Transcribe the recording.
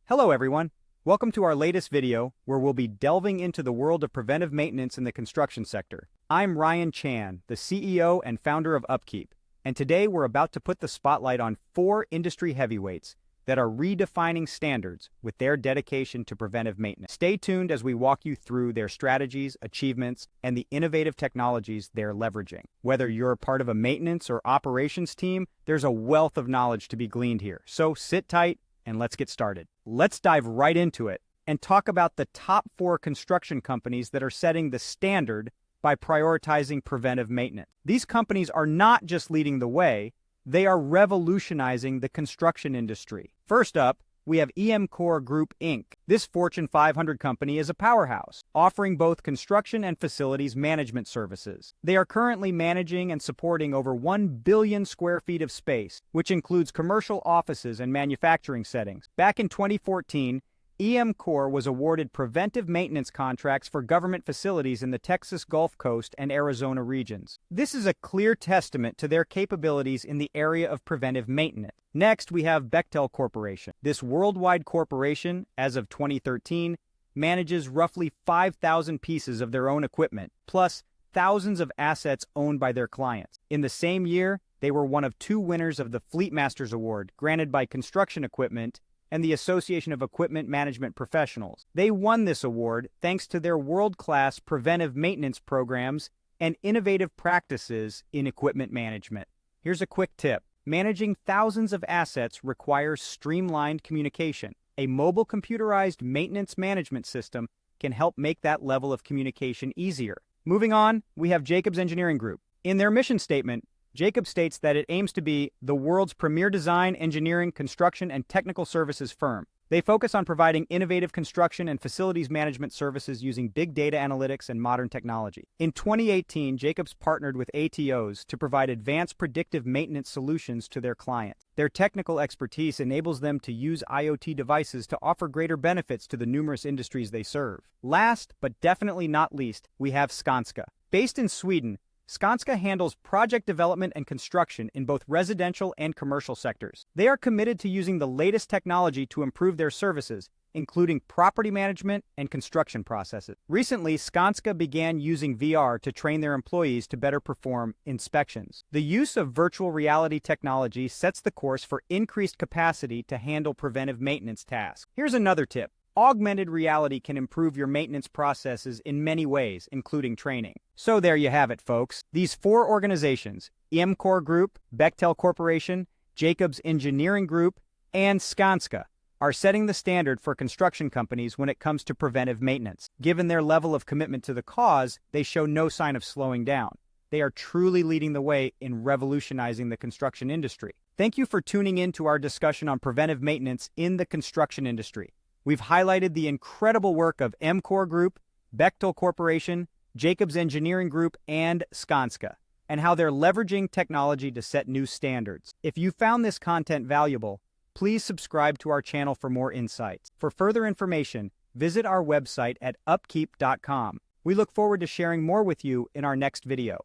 Hello everyone, welcome to our latest video where we'll be delving into the world of preventive maintenance in the construction sector. I'm Ryan Chan, the CEO and founder of UpKeep, and today we're about to put the spotlight on 4 industry heavyweights that are redefining standards with their dedication to preventive maintenance. Stay tuned as we walk you through their strategies, achievements, and the innovative technologies they're leveraging. Whether you're part of a maintenance or operations team, there's a wealth of knowledge to be gleaned here. So sit tight and let's get started. Let's dive right into it and talk about the top 4 construction companies that are setting the standard by prioritizing preventive maintenance. These companies are not just leading the way, they are revolutionizing the construction industry. First up, we have EMCOR Group Inc. This Fortune 500 company is a powerhouse, offering both construction and facilities management services. They are currently managing and supporting over 1 billion square feet of space, which includes commercial offices and manufacturing settings. Back in 2014, EMCOR was awarded preventive maintenance contracts for government facilities in the Texas Gulf Coast and Arizona regions. This is a clear testament to their capabilities in the area of preventive maintenance. Next, we have Bechtel Corporation. This worldwide corporation, as of 2013, manages roughly 5,000 pieces of their own equipment, plus thousands of assets owned by their clients. In the same year, they were one of 2 winners of the Fleet Masters Award, granted by Construction Equipment and the Association of Equipment Management Professionals. They won this award thanks to their world-class preventive maintenance programs and innovative practices in equipment management. Here's a quick tip. Managing thousands of assets requires streamlined communication. A mobile computerized maintenance management system can help make that level of communication easier. Moving on, we have Jacobs Engineering Group. In their mission statement, Jacobs states that it aims to be the world's premier design, engineering, construction, and technical services firm. They focus on providing innovative construction and facilities management services using big data analytics and modern technology. In 2018, Jacobs partnered with ATOs to provide advanced predictive maintenance solutions to their clients. Their technical expertise enables them to use IoT devices to offer greater benefits to the numerous industries they serve. Last, but definitely not least, we have Skanska. Based in Sweden, Skanska handles project development and construction in both residential and commercial sectors. They are committed to using the latest technology to improve their services, including property management and construction processes. Recently, Skanska began using VR to train their employees to better perform inspections. The use of virtual reality technology sets the course for increased capacity to handle preventive maintenance tasks. Here's another tip. Augmented reality can improve your maintenance processes in many ways, including training. So there you have it, folks. These 4 organizations, EMCOR Group, Bechtel Corporation, Jacobs Engineering Group, and Skanska, are setting the standard for construction companies when it comes to preventive maintenance. Given their level of commitment to the cause, they show no sign of slowing down. They are truly leading the way in revolutionizing the construction industry. Thank you for tuning in to our discussion on preventive maintenance in the construction industry. We've highlighted the incredible work of EMCOR Group, Bechtel Corporation, Jacobs Engineering Group, and Skanska, and how they're leveraging technology to set new standards. If you found this content valuable, please subscribe to our channel for more insights. For further information, visit our website at upkeep.com. We look forward to sharing more with you in our next video.